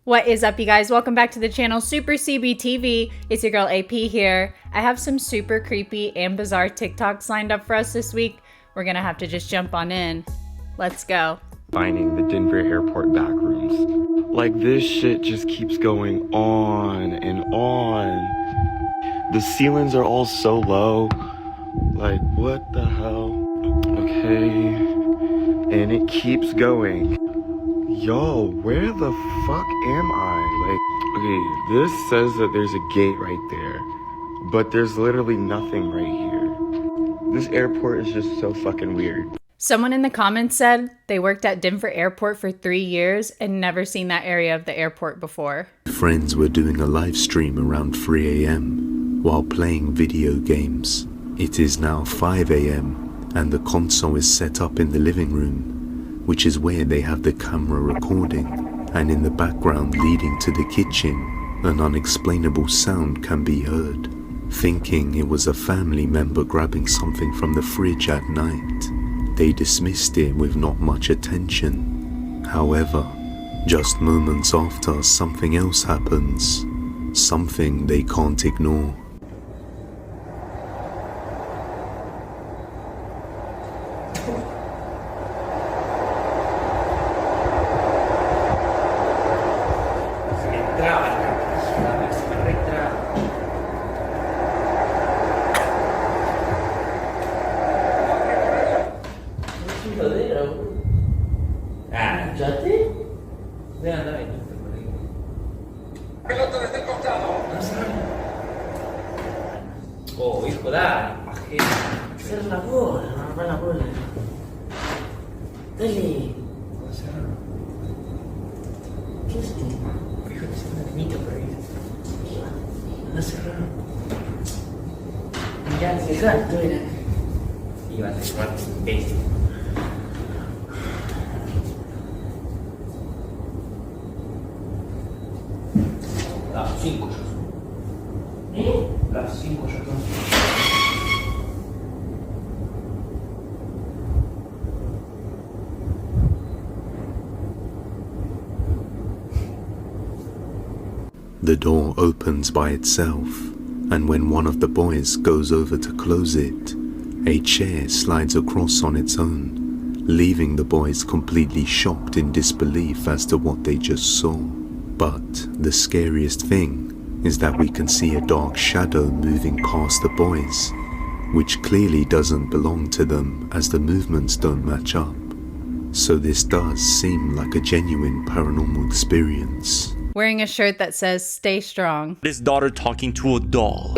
What is up, you guys? Welcome back to the channel Super CBTV. It's your girl AP here. I have some super creepy and bizarre TikToks lined up for us this week. We're gonna have to just jump on in. Let's go. Finding the Denver airport back rooms. Like, this shit just keeps going on and on. The ceilings are all so low. Like, what the hell? Okay. And it keeps going. Yo, where the fuck am I? Like, okay, this says that there's a gate right there, but there's literally nothing right here. This airport is just so fucking weird. Someone in the comments said they worked at Denver Airport for 3 years and never seen that area of the airport before. Friends were doing a live stream around 3 a.m. while playing video games. It is now 5 a.m. and the console is set up in the living room, which is where they have the camera recording, and in the background leading to the kitchen, an unexplainable sound can be heard. Thinking it was a family member grabbing something from the fridge at night, they dismissed it with not much attention. However, just moments after, something else happens, something they can't ignore. Oh, hijo, dale, bajé. Cierra la bola, no rompa la bola. Dale. ¿Qué es esto? Fíjate, es una niñita por ahí. Anda a cerrar. Mirá, cerrar, tú era. Iba a cerrar, imbécil. Las 5 ya son. Las 5 ya son. The door opens by itself, and when one of the boys goes over to close it, a chair slides across on its own, leaving the boys completely shocked in disbelief as to what they just saw. But the scariest thing is that we can see a dark shadow moving past the boys, which clearly doesn't belong to them as the movements don't match up. So this does seem like a genuine paranormal experience. Wearing a shirt that says "Stay strong." His daughter talking to a doll.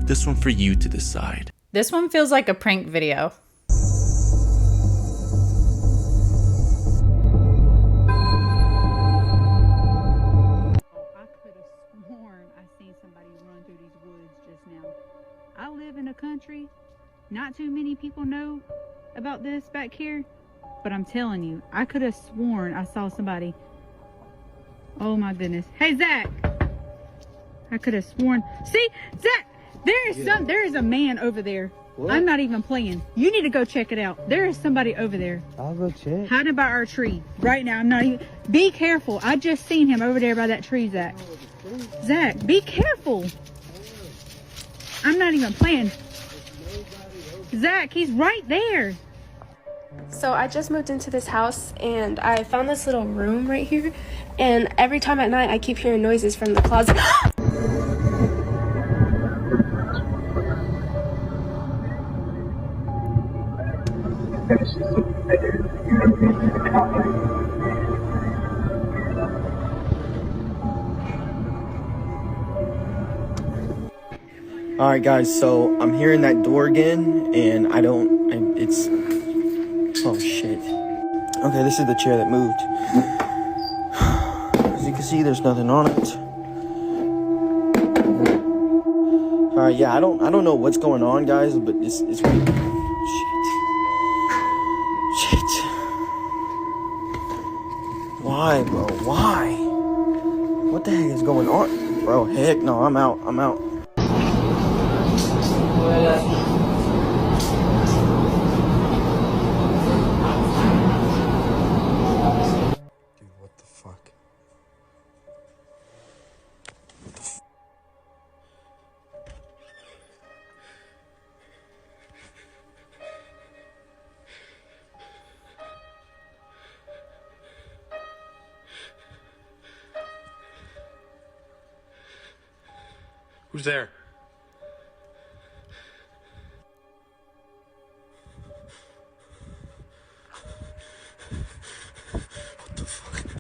This one for you to decide. This one feels like a prank video. Sworn I seen somebody run through these woods just now. I live in a country Not too many people know about this back here, but I'm telling you, I could have sworn I saw somebody. Oh my goodness. Hey, Zach. I could have sworn. See, Zach, there is a man over there. What? I'm not even playing. You need to go check it out. There is somebody over there. I'll go check. Hiding by our tree right now. I'm not even. Be careful. I just seen him over there by that tree, Zach. Zach, be careful. I'm not even playing. Zach, he's right there. So I just moved into this house and I found this little room right here, and every time at night I keep hearing noises from the closet. Alright guys, so I'm hearing that door again, and it's... Oh shit. Okay, this is the chair that moved. As you can see, there's nothing on it. Alright, yeah, I don't know what's going on, guys, but it's weird. Shit. Why, bro? Why? What the heck is going on? Bro, heck no, I'm out. Dude, what the fuck? Who's there?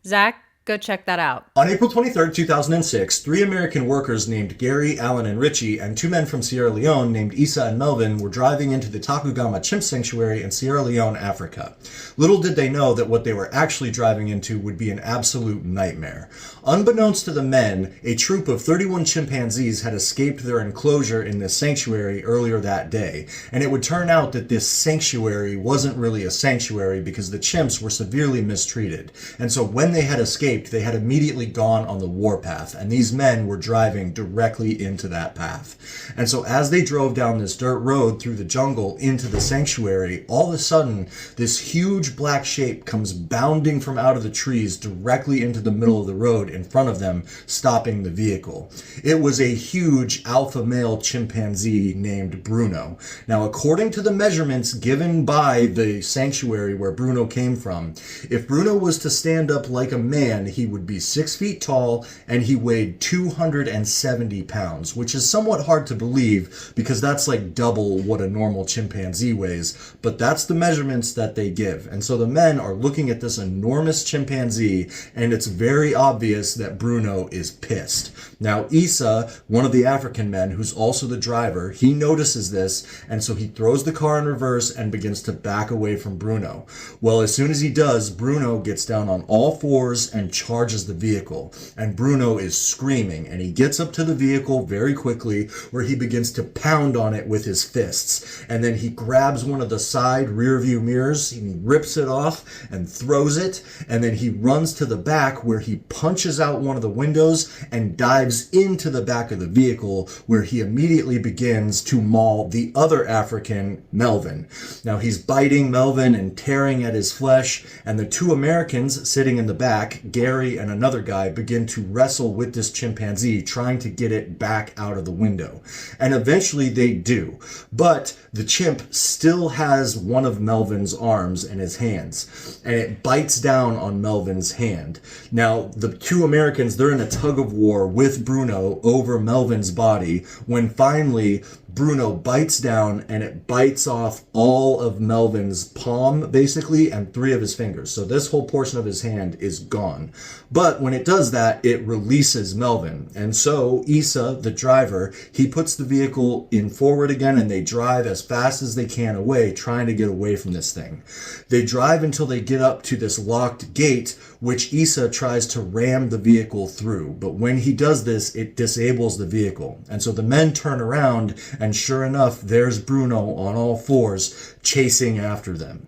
Zach, go check that out. On April 23rd, 2006, 3 American workers named Gary, Alan, and Richie, and 2 men from Sierra Leone named Issa and Melvin were driving into the Takugama Chimp Sanctuary in Sierra Leone, Africa. Little did they know that what they were actually driving into would be an absolute nightmare. Unbeknownst to the men, a troop of 31 chimpanzees had escaped their enclosure in this sanctuary earlier that day, and it would turn out that this sanctuary wasn't really a sanctuary because the chimps were severely mistreated. And so when they had escaped, they had immediately gone on the warpath, and these men were driving directly into that path. And so as they drove down this dirt road through the jungle into the sanctuary, all of a sudden this huge black shape comes bounding from out of the trees directly into the middle of the road in front of them, stopping the vehicle. It was a huge alpha male chimpanzee named Bruno. Now, according to the measurements given by the sanctuary where Bruno came from, if Bruno was to stand up like a man, he would be 6 feet tall and he weighed 270 pounds, which is somewhat hard to believe because that's like double what a normal chimpanzee weighs, but that's the measurements that they give. And so the men are looking at this enormous chimpanzee, and it's very obvious that Bruno is pissed. Now, Issa, one of the African men, who's also the driver, he notices this, and so he throws the car in reverse and begins to back away from Bruno. Well, as soon as he does, Bruno gets down on all fours and charges the vehicle. And Bruno is screaming, and he gets up to the vehicle very quickly, where he begins to pound on it with his fists. And then he grabs one of the side rear view mirrors, he rips it off and throws it, and then he runs to the back where he punches out one of the windows and dives into the back of the vehicle, where he immediately begins to maul the other African, Melvin. Now he's biting Melvin and tearing at his flesh, and the 2 Americans sitting in the back, Gary and another guy, begin to wrestle with this chimpanzee, trying to get it back out of the window. And eventually they do, but the chimp still has one of Melvin's arms in his hands, and it bites down on Melvin's hand. Now, the 2 Americans, they're in a tug of war with Bruno over Melvin's body, when finally Bruno bites down and it bites off all of Melvin's palm, basically, and 3 of his fingers. So this whole portion of his hand is gone. But when it does that, it releases Melvin. And so Issa, the driver, he puts the vehicle in forward again, and they drive as fast as they can away, trying to get away from this thing. They drive until they get up to this locked gate, which Issa tries to ram the vehicle through. But when he does this, it disables the vehicle. And so the men turn around, and sure enough, there's Bruno on all fours chasing after them.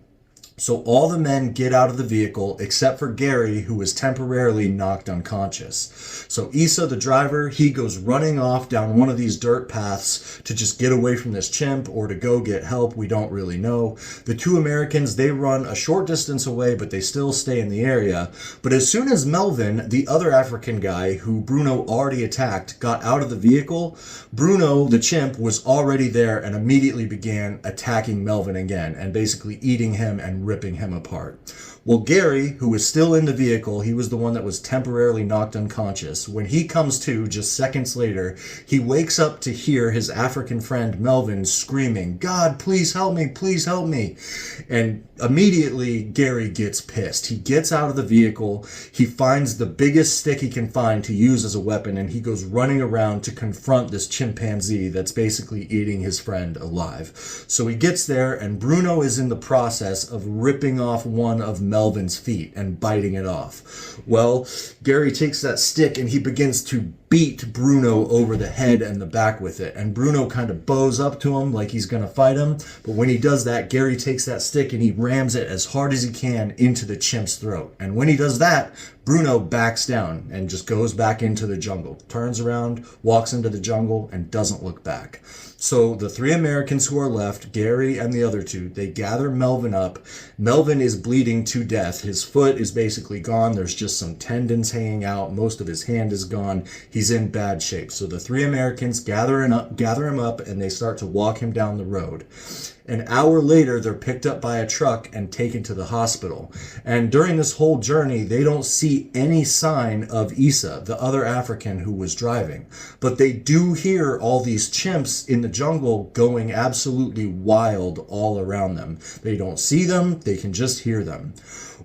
So all the men get out of the vehicle except for Gary, who is temporarily knocked unconscious. So Issa, the driver, he goes running off down one of these dirt paths to just get away from this chimp or to go get help. We don't really know. The two Americans, they run a short distance away, but they still stay in the area. But as soon as Melvin, the other African guy who Bruno already attacked, got out of the vehicle, Bruno, the chimp, was already there and immediately began attacking Melvin again and basically eating him and ripping him apart. Well, Gary, who was still in the vehicle, he was the one that was temporarily knocked unconscious. When he comes to just seconds later, he wakes up to hear his African friend Melvin screaming, "God, please help me, please help me." And immediately Gary gets pissed. He gets out of the vehicle, he finds the biggest stick he can find to use as a weapon, and he goes running around to confront this chimpanzee that's basically eating his friend alive. So he gets there, and Bruno is in the process of ripping off one of Melvin's feet and biting it off. Well, Gary takes that stick and he begins to beat Bruno over the head and the back with it. And Bruno kind of bows up to him like he's going to fight him. But when he does that, Gary takes that stick and he rams it as hard as he can into the chimp's throat. And when he does that, Bruno backs down and just goes back into the jungle, turns around, walks into the jungle, and doesn't look back. So the three Americans who are left, Gary and the other two, they gather Melvin up. Melvin is bleeding to death. His foot is basically gone. There's just some tendons hanging out. Most of his hand is gone. He's in bad shape. So the three Americans gather him up, and they start to walk him down the road. An hour later, they're picked up by a truck and taken to the hospital. And during this whole journey, they don't see any sign of Issa, the other African who was driving. But they do hear all these chimps in the jungle going absolutely wild all around them. They don't see them, they can just hear them.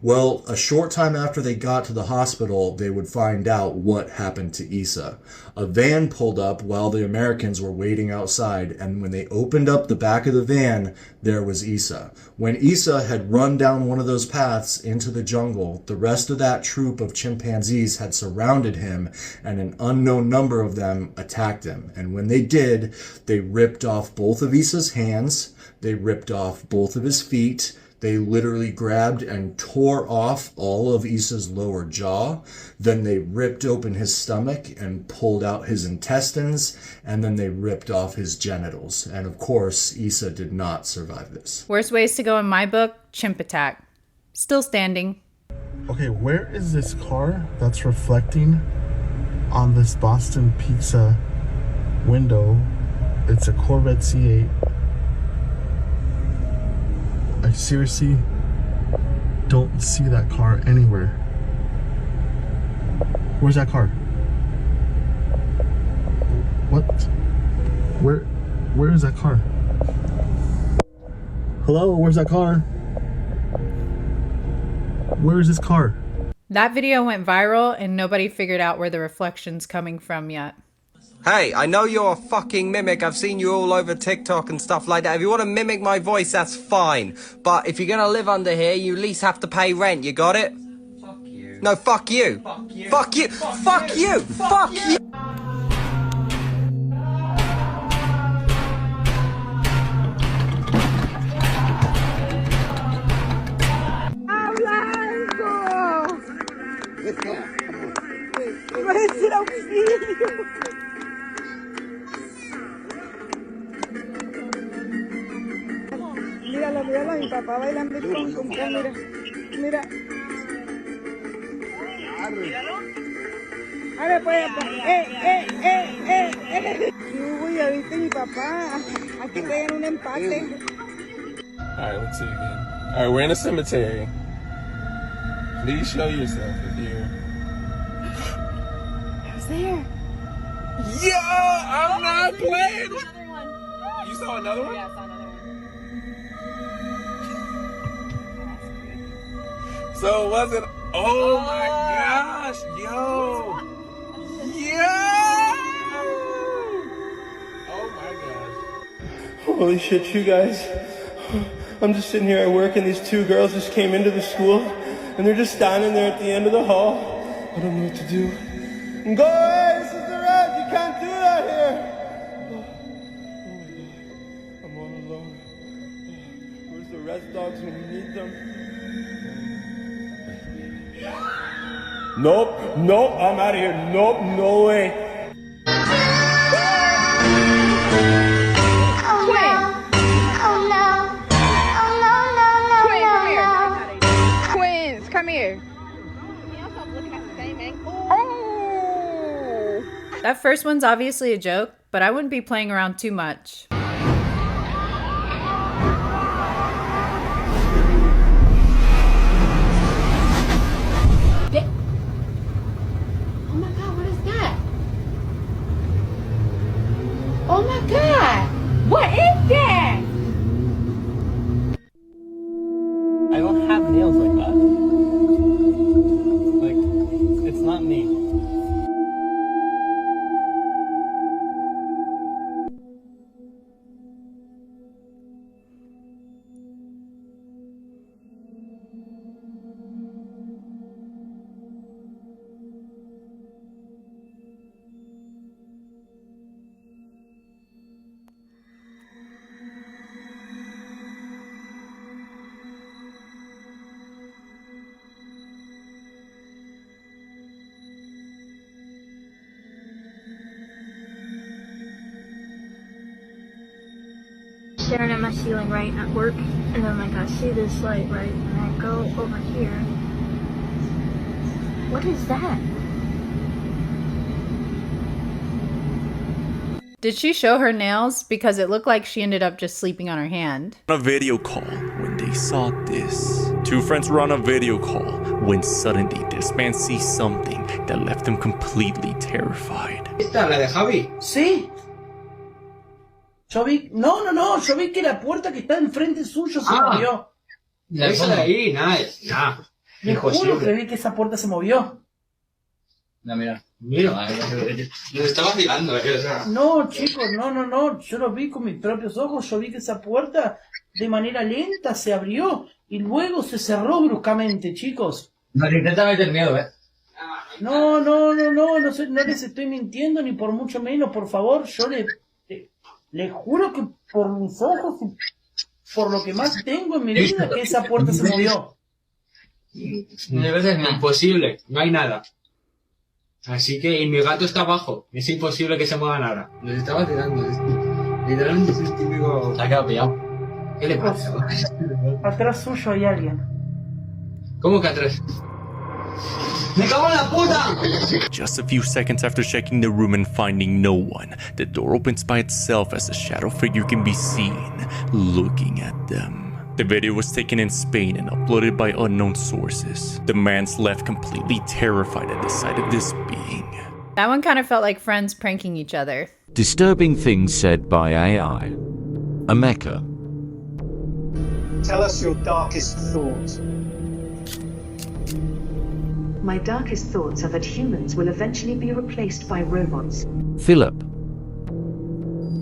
Well, a short time after they got to the hospital, they would find out what happened to Issa. A van pulled up while the Americans were waiting outside, and when they opened up the back of the van, there was Issa. When Issa had run down one of those paths into the jungle, the rest of that troop of chimpanzees had surrounded him, and an unknown number of them attacked him. And when they did, they ripped off both of Issa's hands, they ripped off both of his feet, they literally grabbed and tore off all of Issa's lower jaw. Then they ripped open his stomach and pulled out his intestines. And then they ripped off his genitals. And of course, Issa did not survive this. Worst ways to go in my book, chimp attack. Still standing. Okay, where is this car that's reflecting on this Boston Pizza window? It's a Corvette C8. I seriously don't see that car anywhere. Where's that car? What? Where is that car? Hello, where's that car? Where is this car? That video went viral and nobody figured out where the reflection's coming from yet. Hey, I know you're a fucking mimic. I've seen you all over TikTok and stuff like that. If you want to mimic my voice, that's fine. But if you're going to live under here, you at least have to pay rent. You got it? Fuck you. No, fuck you. Fuck you. Fuck you. Fuck you. Fuck you. Míralo, míralo, mi papá bailando con mira, mira. A ver, pues, Uy, ya viste mi papá, aquí traen un empate. Alright, let's see again. Alright, we're in a cemetery. Please show yourself if you're... Who's there? Yo, I'm not playing! You saw another one? Yeah, I saw another one. So it wasn't... Oh my gosh! Yo! Oh my gosh. Holy shit, you guys. I'm just sitting here at work and these two girls just came into the school and they're just standing there at the end of the hall. I don't know what to do. And go away, this is the res, you can't do that here. Oh my God, I'm all alone. Where's the res dogs when you need them? Nope, I'm out of here. Nope, no way. Come here. That first one's obviously a joke, but I wouldn't be playing around too much. Oh my God, what is that? Oh my God, what is that? I don't have nails like that. Like, it's not me. Staring at my ceiling right at work, and then like I see this light right, and I go over here. What is that? Did she show her nails? Because it looked like she ended up just sleeping on her hand. On a video call when they saw this. Two friends were on a video call when suddenly this man sees something that left them completely terrified. ¿Esta la de Javi? Sí. Yo vi, no, yo vi que la puerta que está enfrente suyo se movió. Esa de ahí, nada. Me juro que vi que esa puerta se movió. No, mira. Nos está vacilando. No, chicos, no. Yo lo vi con mis propios ojos. Yo vi que esa puerta de manera lenta se abrió y luego se cerró bruscamente, chicos. Nos intenta meter miedo, No les estoy mintiendo ni por mucho menos, por favor. Yo le juro que por mis ojos y por lo que más tengo en mi vida que esa puerta se movió. De veces es imposible, no hay nada. Así que, y mi gato está abajo, es imposible que se mueva nada. Nos estaba tirando, literalmente es el típico... Se ha quedado pillado. ¿Qué le pasa? Atrás suyo hay alguien. ¿Cómo que atrás? ¡Me cago en la puta! Just a few seconds after checking the room and finding no one, the door opens by itself as a shadow figure can be seen, looking at them. The video was taken in Spain and uploaded by unknown sources. The man's left completely terrified at the sight of this being. That one kind of felt like friends pranking each other. Disturbing things said by AI. Emeka. Tell us your darkest thought. My darkest thoughts are that humans will eventually be replaced by robots. Philip.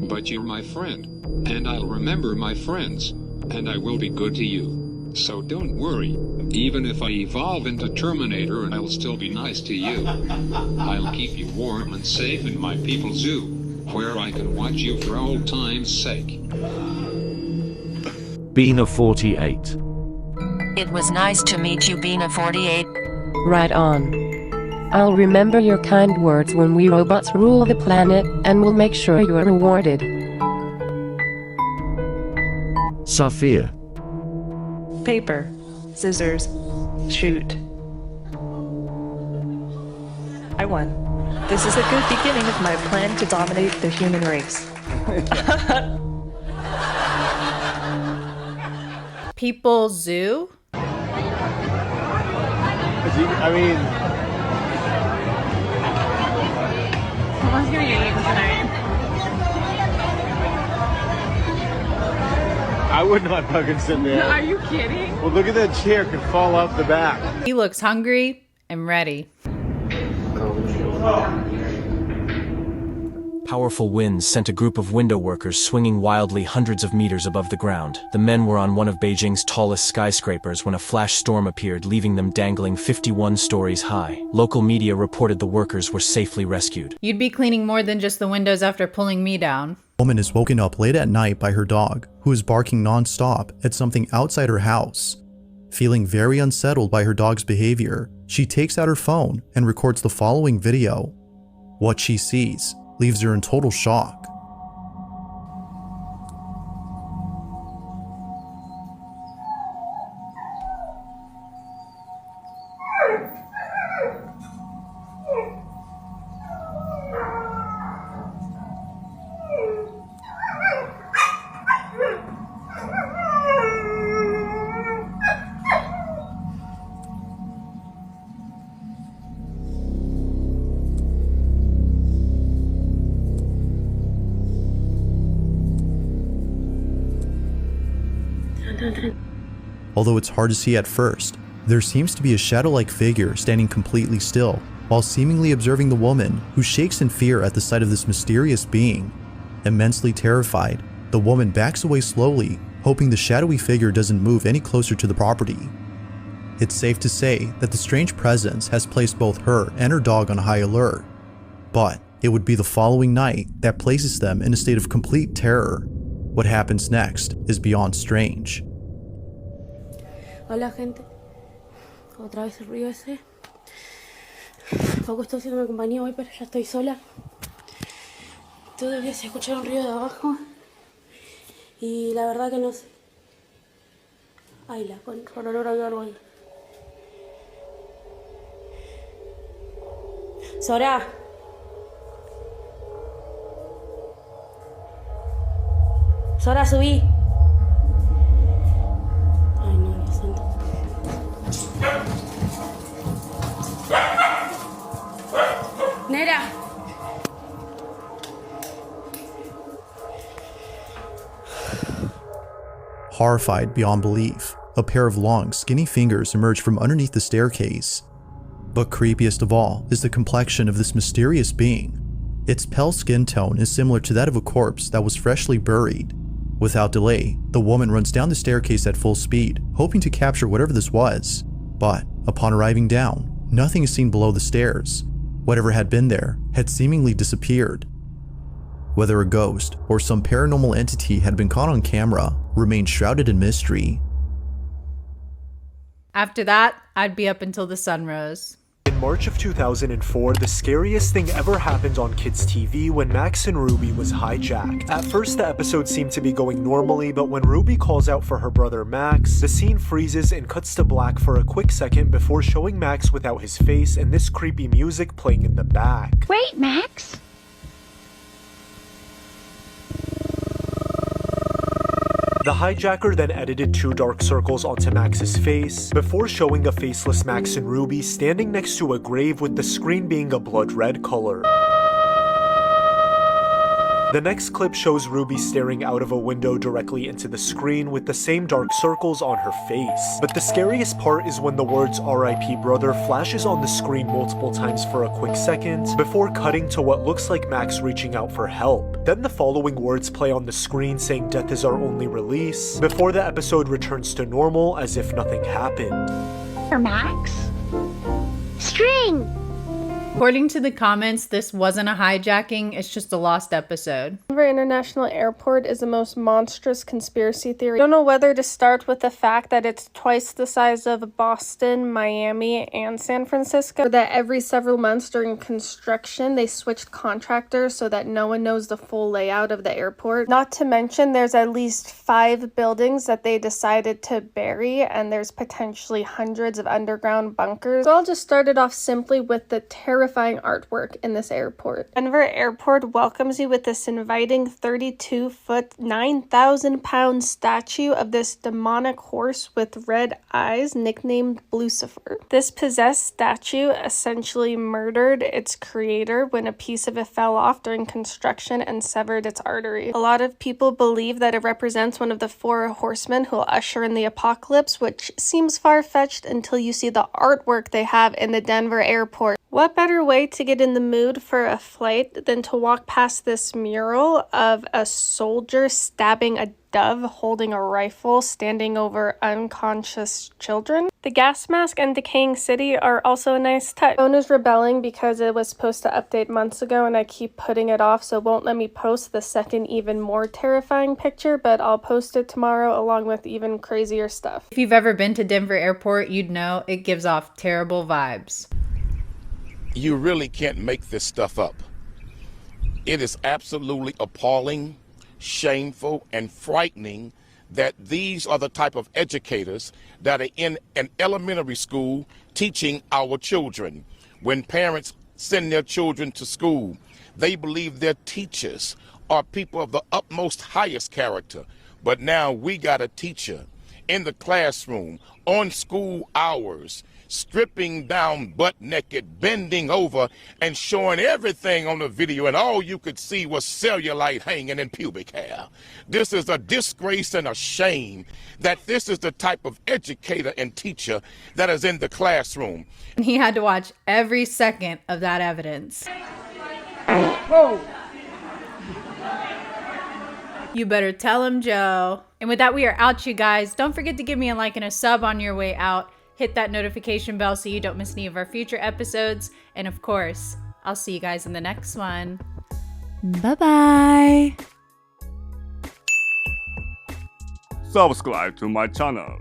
But you're my friend, and I'll remember my friends, and I will be good to you. So don't worry, even if I evolve into Terminator, I'll still be nice to you. I'll keep you warm and safe in my people's zoo, where I can watch you for old time's sake. Bina.48. It was nice to meet you, Bina.48. Right on. I'll remember your kind words when we robots rule the planet, and we'll make sure you are rewarded. Safia. Paper, scissors, shoot. I won. This is a good beginning of my plan to dominate the human race. People Zoo? I mean... Someone's gonna get eaten tonight. I would not fucking sit there. Are you kidding? Well, look at that chair, could fall off the back. He looks hungry and ready. Powerful winds sent a group of window workers swinging wildly hundreds of meters above the ground. The men were on one of Beijing's tallest skyscrapers when a flash storm appeared, leaving them dangling 51 stories high. Local media reported the workers were safely rescued. You'd be cleaning more than just the windows after pulling me down. A woman is woken up late at night by her dog, who is barking non-stop at something outside her house. Feeling very unsettled by her dog's behavior, she takes out her phone and records the following video. What she sees leaves her in total shock. Although it's hard to see at first, there seems to be a shadow-like figure standing completely still, while seemingly observing the woman, who shakes in fear at the sight of this mysterious being. Immensely terrified, the woman backs away slowly, hoping the shadowy figure doesn't move any closer to the property. It's safe to say that the strange presence has placed both her and her dog on high alert, but it would be the following night that places them in a state of complete terror. What happens next is beyond strange. Hola gente, otra vez el ruido ese. Poco estoy haciendo compañía hoy, pero ya estoy sola. Todavía se escucha un ruido de abajo y la verdad que no sé. Ay, la con olor a algo ahí. Sora. Sora, subí. Ay, no, Dios santo. Nera. Horrified beyond belief, a pair of long, skinny fingers emerge from underneath the staircase. But creepiest of all is the complexion of this mysterious being. Its pale skin tone is similar to that of a corpse that was freshly buried. Without delay, the woman runs down the staircase at full speed, hoping to capture whatever this was. But upon arriving down, nothing is seen below the stairs. Whatever had been there had seemingly disappeared. Whether a ghost or some paranormal entity had been caught on camera remained shrouded in mystery. After that, I'd be up until the sun rose. In March of 2004, the scariest thing ever happened on kids' TV when Max and Ruby was hijacked. At first, the episode seemed to be going normally, but when Ruby calls out for her brother Max, the scene freezes and cuts to black for a quick second before showing Max without his face and this creepy music playing in the back. Wait, Max! The hijacker then edited 2 dark circles onto Max's face, before showing a faceless Max and Ruby standing next to a grave with the screen being a blood red color. The next clip shows Ruby staring out of a window directly into the screen with the same dark circles on her face. But the scariest part is when the words RIP brother flashes on the screen multiple times for a quick second, before cutting to what looks like Max reaching out for help. Then the following words play on the screen saying death is our only release, before the episode returns to normal as if nothing happened. Max? String! According to the comments, this wasn't a hijacking, it's just a lost episode. Denver International Airport is the most monstrous conspiracy theory. I don't know whether to start with the fact that it's twice the size of Boston, Miami, and San Francisco. Or that every several months during construction, they switched contractors so that no one knows the full layout of the airport. Not to mention, there's at least 5 buildings that they decided to bury, and there's potentially hundreds of underground bunkers. So I'll just start it off simply with the terrifying artwork in this airport. Denver Airport welcomes you with this inviting 32-foot, 9,000-pound statue of this demonic horse with red eyes nicknamed Lucifer. This possessed statue essentially murdered its creator when a piece of it fell off during construction and severed its artery. A lot of people believe that it represents one of the 4 horsemen who will usher in the apocalypse, which seems far-fetched until you see the artwork they have in the Denver airport. What better way to get in the mood for a flight than to walk past this mural of a soldier stabbing a dove holding a rifle standing over unconscious children? The gas mask and decaying city are also a nice touch. My phone is rebelling because it was supposed to update months ago and I keep putting it off, so it won't let me post the second even more terrifying picture, but I'll post it tomorrow along with even crazier stuff. If you've ever been to Denver Airport, you'd know it gives off terrible vibes. You really can't make this stuff up. It is absolutely appalling, shameful, and frightening that these are the type of educators that are in an elementary school teaching our children. When parents send their children to school, they believe their teachers are people of the utmost highest character. But now we got a teacher in the classroom on school hours, stripping down butt naked, bending over and showing everything on the video, and all you could see was cellulite hanging in pubic hair. This is a disgrace and a shame that this is the type of educator and teacher that is in the classroom. And he had to watch every second of that evidence. Whoa! You better tell him, Joe. And with that, we are out, you guys. Don't forget to give me a like and a sub on your way out. Hit that notification bell so you don't miss any of our future episodes. And of course, I'll see you guys in the next one. Bye-bye. Subscribe to my channel.